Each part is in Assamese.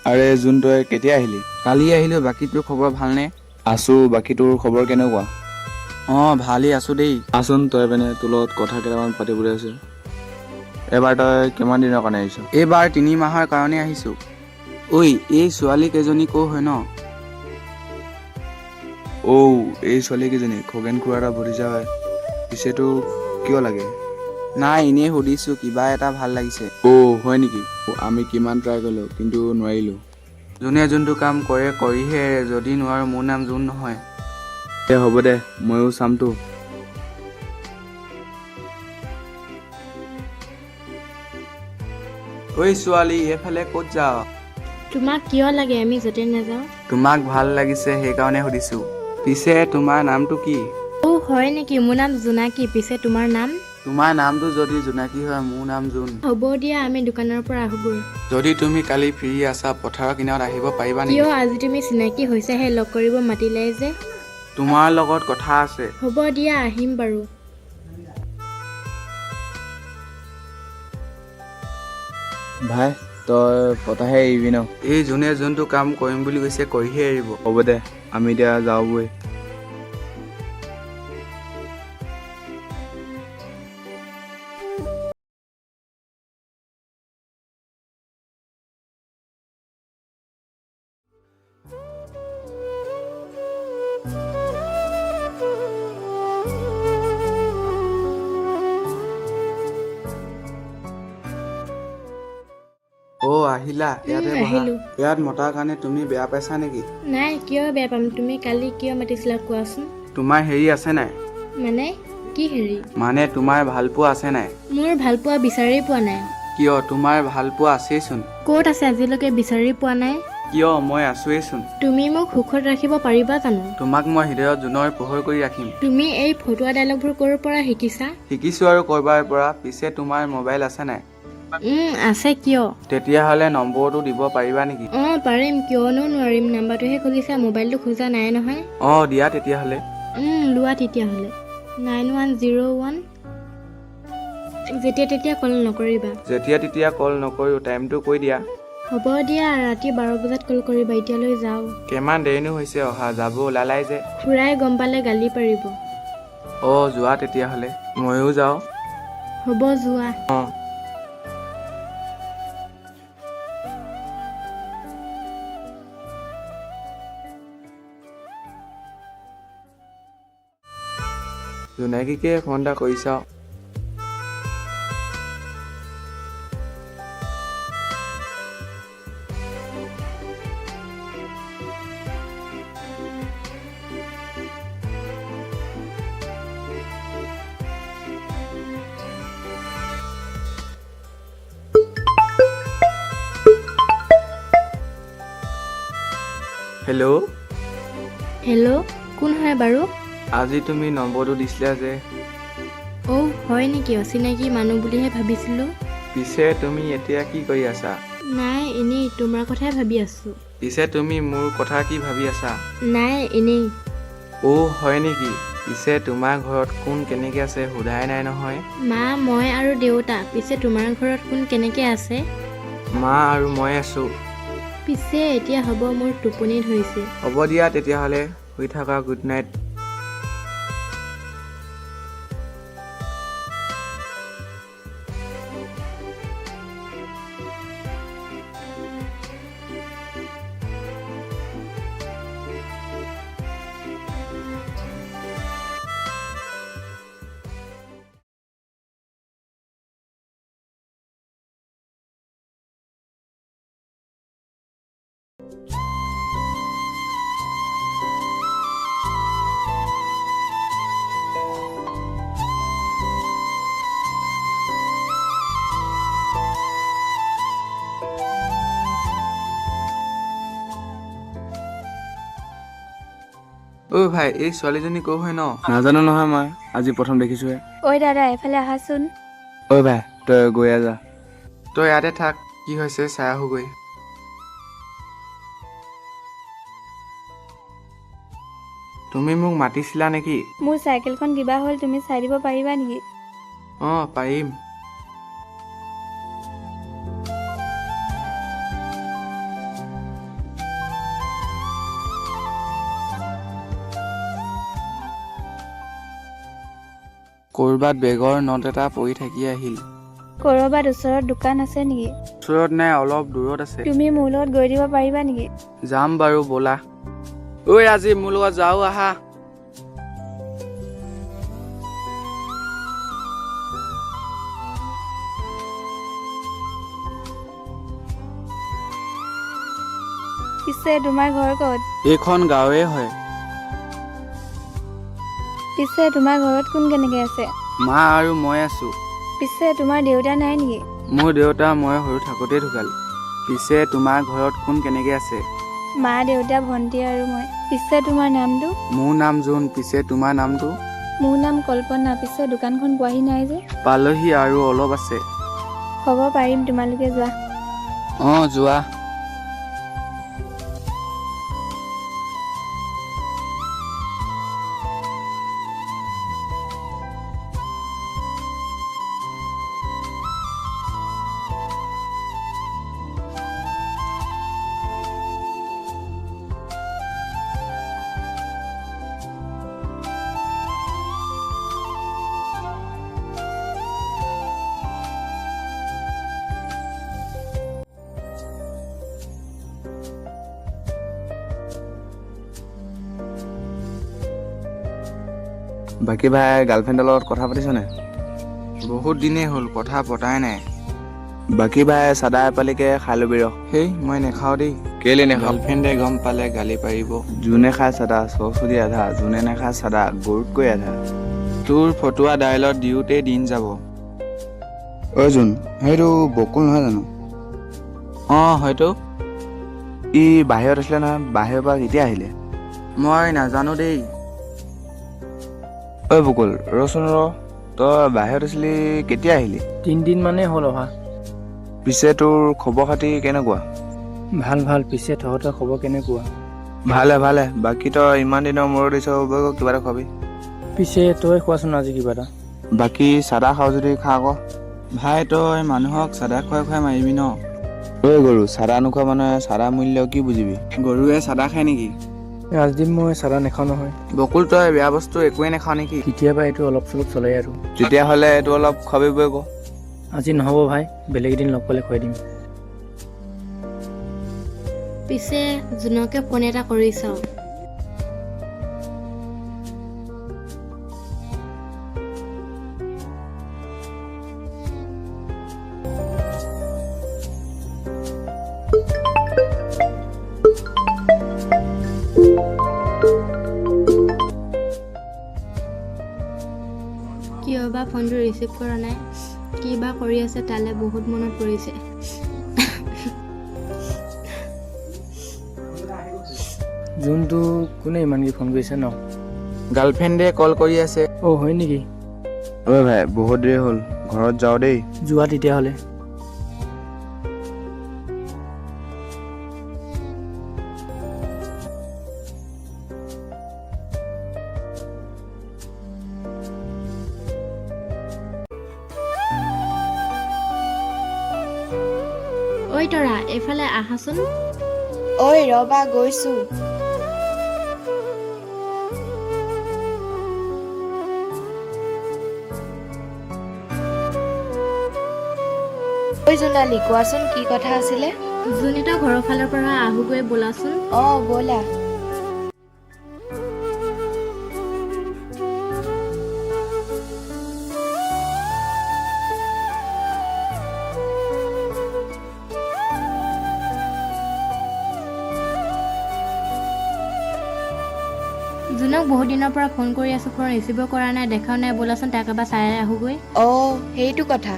আৰে জোন তই কেতিয়া আহিলি? কালি আহিলোঁ। বাকী তোৰ খবৰ ভালনে? আছোঁ। বাকী তোৰ খবৰ কেনেকুৱা? ভালেই আছোঁ দেই। আছোন তই পিনে তোৰ লগত কথা কেইটামান পাতিবলৈ আছে। এবাৰ তই কিমান দিনৰ কাৰণে আহিছ? এইবাৰ 3 মাহৰ কাৰণে আহিছোঁ। ঐ এই ছোৱালী কেইজনী ক'ৰ হয় ন? এই ছোৱালীকেইজনী খগেন খুৰাৰ ভতিজা হয়। পিছেতো কিয় লাগে? নাই এনেই সুধিছোঁ, কিবা এটা ভাল লাগিছে। হয় নেকি? আমি কিমান ট্ৰাই কৰিলোঁ কিন্তু নোৱাৰিলোঁ। যোনে যোনটো কাম কৰে কৰিহে এৰে, যদি নোৱাৰোঁ মোৰ নাম জোন নহয়। হ'ব দে, ময়ো চামতো। ঐ ছোৱালী এইফালে ক'ত যাৱ? তোমাক কিয় লাগে? আমি য'তে নাযাওঁ। তোমাক ভাল লাগিছে সেইকাৰণে সুধিছোঁ। পিছে তোমাৰ নামটো কি? হয় নেকি? মোৰ নাম জোনাকী। পিছে তোমাৰ নাম? তোমাৰ নামটো যদি জোনাকী হয়, মোৰ নাম জোন। হ'ব দিয়া, আমি দোকানৰ পৰা আহোঁগৈ। যদি তুমি কালি ফ্ৰী আছা, পথাৰৰ কিনাৰত আহিব পাৰিবা নেকি? কিয়? আজি তুমি চিনাকি হৈছাহে, লগ কৰিব মাতিলে যে। তোমাৰ লগত কথা আছে। হ'ব দিয়া, আহিম বাৰু। ভাই তই পতাহে এৰিবি ন? এই যোনে যোনটো কাম কৰিম বুলি কৈছে কৰিহে এৰিব। হ'ব দে, আমি এতিয়া যাওঁগৈ। আহিলা? ইয়াতে বহা। আহিলোঁ। ইয়াত মতাৰ কাৰণে তুমি বেয়া পাইছা নেকি? নাই, কিয় বেয়া পাম? তুমি কালি কিয় মাতিছিলা কোৱাচোন? তোমাৰ হেৰি আছে নাই? মানে কি হেৰি? মানে তোমাৰ ভাল পোৱা আছে নাই? মোৰ ভাল পোৱা বিচাৰি পোৱা নাই। কিয়? তোমাৰ ভাল পোৱা আছেইচোন। ক'ত আছে? আজিলৈকে বিচাৰি পোৱা নাই। কিয়? মই আছোৱেইচোন। তুমি মোক সুখত ৰাখিব পাৰিবা জানো? তোমাক মই হৃদয়ত জোনৰ পোহৰ কৰি ৰাখিম। তুমি এই ফটুৱা ডায়লগবোৰ ক'ৰ পৰা শিকিছা? শিকিছোঁ আৰু ক'ৰবাৰ পৰা। পিছে তোমাৰ মোবাইল আছে নাই? আছে। কিয়? তেতিয়াহ'লে নম্বৰটো দিব পাৰিবা নেকি? পাৰিম, কিয়নো নোৱাৰিম। নাম্বাৰটোহে খুলিছা, মোবাইলটো খোজা নাই নহয়। দিয়া তেতিয়াহ'লে। লোৱা তেতিয়াহ'লে। 9101। যেতিয়া তেতিয়া কল নকৰিবা। যেতিয়া তেতিয়া কল নকৰোঁ, টাইমটো কৈ দিয়া। হ'ব দিয়া, ৰাতি 12 বজাত কল কৰিবা। এতিয়ালৈ যাওঁ। কিমান দেৰিনো হৈছে অহা? যাব ওলালাই যে। খুৰাই গম পালে গালি পাৰিব। যোৱা তেতিয়াহ'লে। ময়ো যাওঁ। হ'ব, যোৱা। জোনাকীকে ফোন এটা কৰি চাওঁ। হেল্ল', কোন হয় বাৰু? আজি তুমি নম্বৰটো দিছিলা যে। হয় নেকি? অচিনাকি মানুহ বুলিহে ভাবিছিলোঁ। পিছে তুমি এতিয়া কি কৰি আছা? নাই, এনেই তোমাৰ কথাই ভাবি আছোঁ। পিছে তুমি মোৰ কথা কি ভাবি আছা? নাই, এনেই। হয় নেকি? পিছে তোমাৰ ঘৰত কোন কেনেকে আছে সোধাই নাই নহয়? মা, মই আৰু দেউতা। পিছে তোমাৰ ঘৰত কোন কেনেকে আছে? মা আৰু মই আছোঁ। পিছে এতিয়া হ'ব, মোৰ টোপনি ধৰিছে। হ'ব দিয়া তেতিয়াহ'লে, শুই থাকা। Good night. ভাই, এই ছোৱালীজনী ক'ৰ হয় ন? নাজানো নহয়, মই আজি প্ৰথম দেখিছোহে। ঐ দাদা, এফালে আহাচোন। ভাই তই গৈ যা। তই ইয়াতে থাক, কি হৈছে চাই আহোগৈ। তুমি মোক মাতিছিলা নেকি? মোৰ চাইকেলখন কিবা হ'ল, তুমি চাই দিব পাৰিবা নেকি? পাৰিম। ক'ৰবাত বেগৰ নট এটা পৰি থাকি আহিল। ক'ৰবাত ওচৰত দোকান আছে নেকি? ওচৰত নাই, অলপ দূৰত আছে। তুমি মোৰ লগত গৈ দিব পাৰিবা নেকি? যাম বাৰু ব'লা। ঐ আজি মোৰ লগত যাওঁ আহা। পিছে তোমাৰ ঘৰ ক'ত? এইখন গাঁৱে হয়। পিছে তোমাৰ ঘৰত কোন কেনেকে আছে? মা আৰু মই আছোঁ। পিছে তোমাৰ দেউতা নাই নেকি? মোৰ দেউতা মই সৰু থাকোঁতেই ঢুকাল। পিছে তোমাৰ ঘৰত কোন কেনেকে আছে? মা, দেউতা, ভণ্টি আৰু মই। পিছে তোমাৰ নামটো? মোৰ নাম জোন। পিছে তোমাৰ নামটো? মোৰ নাম কল্পনা। পিছে দোকানখন পোৱাহি নাই যে? পালোহি আৰু অলপ আছে। হ'ব পাৰিম, তোমালোকে যোৱা। অঁ যোৱা। বাকী ভাই গাৰ্লফ্ৰেণ্ডৰ লগত কথা পাতিছনে? বহুত দিনেই হ'ল, কথা পতাই নাই। বাকী ভাই চাদা এপালিকে খাই ল'বি ৰ। সেই মই নেখাওঁ দেই। কেলে নেখাওঁ? গাৰ্লফ্ৰেণ্ডে গম পালে গালি পাৰিব। যোনে খায় চাদা সৰস্বতী আধা, যোনে নাখায় চাদা গৰুতকৈ আধা। তোৰ ফটুৱা দাইলত দিওঁতেই দিন যাব। ঐ জোন, সেইটো বকুল নহয় জানো? অঁ হয়তো। ই বাহিৰত আছিলে নহয়, বাহিৰৰ পৰা কেতিয়া আহিলে? মই নাজানো দেই। ঐ বকুল ৰচোন ৰ, তই বাহিৰত আছিলি কেতিয়া আহিলি? 3 দিন মানেই হ'ল অহা। পিছে তোৰ খবৰ খাতি কেনেকুৱা? ভাল ভাল। পিছে তহঁতৰ খবৰ কেনেকুৱা? ভালে ভালে। বাকী তই ইমান দিনৰ মূৰত দিছ, কিবা এটা খোৱাবি। পিছে তই খোৱাচোন আজি কিবা এটা। বাকী চাদা খাওঁ যদি খা আকৌ। ভাই তই মানুহক চাদা খুৱাই খুৱাই মাৰিবি ন? ঐ গৰু, চাদা নোখোৱা মানুহে চাদা মূল্য কি বুজিবি? গৰুৱে চাদা খায় নেকি? ৰাজদীপ মই চাদা নেখাওঁ নহয়। বকুল তই বেয়া বস্তু একোৱে নেখাওঁ নেকি? কেতিয়াবা এইটো অলপ চলপ চলে আৰু। তেতিয়াহ'লে এইটো অলপ খোৱাবিবই আকৌ। আজি নহ'ব ভাই, বেলেগ এদিন লগ পালে খুৱাই দিম। পিছে জোনকে ফোন এটা কৰি চাওঁ। কিয় বা ফোনটো ৰিচিভ কৰা নাই, কি বা কৰি আছে তালৈ বহুত মনত পৰিছে। যোনটো কোনে ইমানকৈ ফোন কৰিছে ন? গাৰ্লফ্ৰেণ্ডে কল কৰি আছে। অ' হয় নেকি? ঐ ভাই বহুত দেৰি হ'ল, ঘৰত যাওঁ দেই। যোৱা তেতিয়াহ'লে। ঐ তৰা, এইফালে আহাচোন। ঐ ৰবা, গৈছো। ঐ জোনালী, কোৱাচোন কি কথা আছিলে? যোনিতা ঘৰৰ ফালৰ পৰা আহুগৈ বোলাচোন। অঁ ব'লা। জোনক বহুত দিনৰ পৰা ফোন কৰি আছো, ফোন ৰিচিভ কৰা নাই, দেখাও নাই, বোলাচোন তাক এবাৰ চাই আহুগৈ। অঁ সেইটো কথা।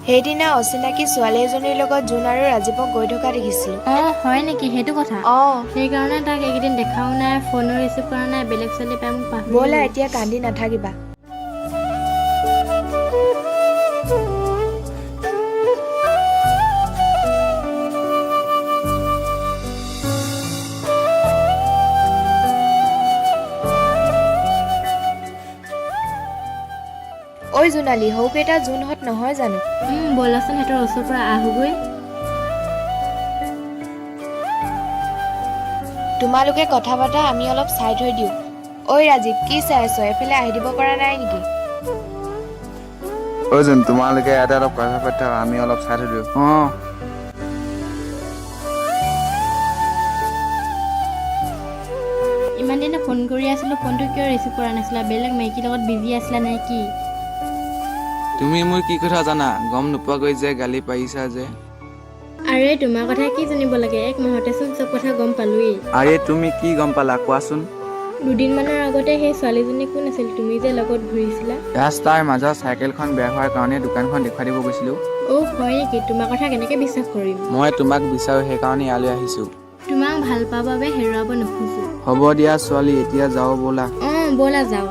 সেইদিনা অচিনাকি ছোৱালী এজনীৰ লগত জোন আৰু ৰাজীৱক গৈ থকা দেখিছিলোঁ। অঁ হয় নেকি? সেইটো কথা। অঁ সেইকাৰণে তাক এইকেইদিন দেখাও নাই, ফোনো ৰিচিভ কৰা নাই, বেলেগ ছোৱালী পাই মোক পাহৰি ব'লা গ'ল। এতিয়া কান্দি নাথাকিবা। ঐ জোনালী, সৌকেইটা জোনহঁত নহয় জানো? ব'লাচোন সিহঁতৰ ওচৰৰ পৰা আহুগৈ। তোমালোকে কথা পাতা, আমি অলপ চাই থৈ দিওঁ। ঐ ৰাজীৱ, কি চাই আছ? এইফালে আহি দিব পৰা নাই নেকি? ঐ জোন তোমালোকে ইয়াতে অলপ কথা পাতি থাকা আমি অলপ চাই থৈ দিওঁ অঁ ইমান দিনে ফোন কৰি আছিলোঁ, ফোনটো কিয় ৰিচিভ কৰা নাছিলা? বেলেগ মাইকীৰ লগত বিজি আছিলা নে কি? তুমি মোৰ কি কথা জানা? গম নোপোৱাকৈ যে গালি পাৰিছা যে। আৰে তোমাৰ কথা কি জানিব লাগে? এক মাহতেচোন চব কথা গম পালোৱেই। আৰে তুমি কি গম পালা কোৱাচোন? দুদিনমানৰ আগতে সেই ছোৱালীজনী কোন আছিল তুমি যে লগত ঘূৰিছিলা? ৰাস্তাৰ মাজত চাইকেলখন বেয়া হোৱাৰ কাৰণে দোকানখন দেখুৱাই দিব গৈছিলোঁ। অ' হয় নেকি? তোমাৰ কথা কেনেকৈ বিশ্বাস কৰিম? মই তোমাক বিচাৰোঁ সেইকাৰণে ইয়ালৈ আহিছোঁ। তোমাক ভাল পোৱাৰ বাবে হেৰুৱাব নোখোজো। হ'ব দিয়া ছোৱালী, এতিয়া যাওঁ ব'লা। অঁ ব'লা যাওঁ।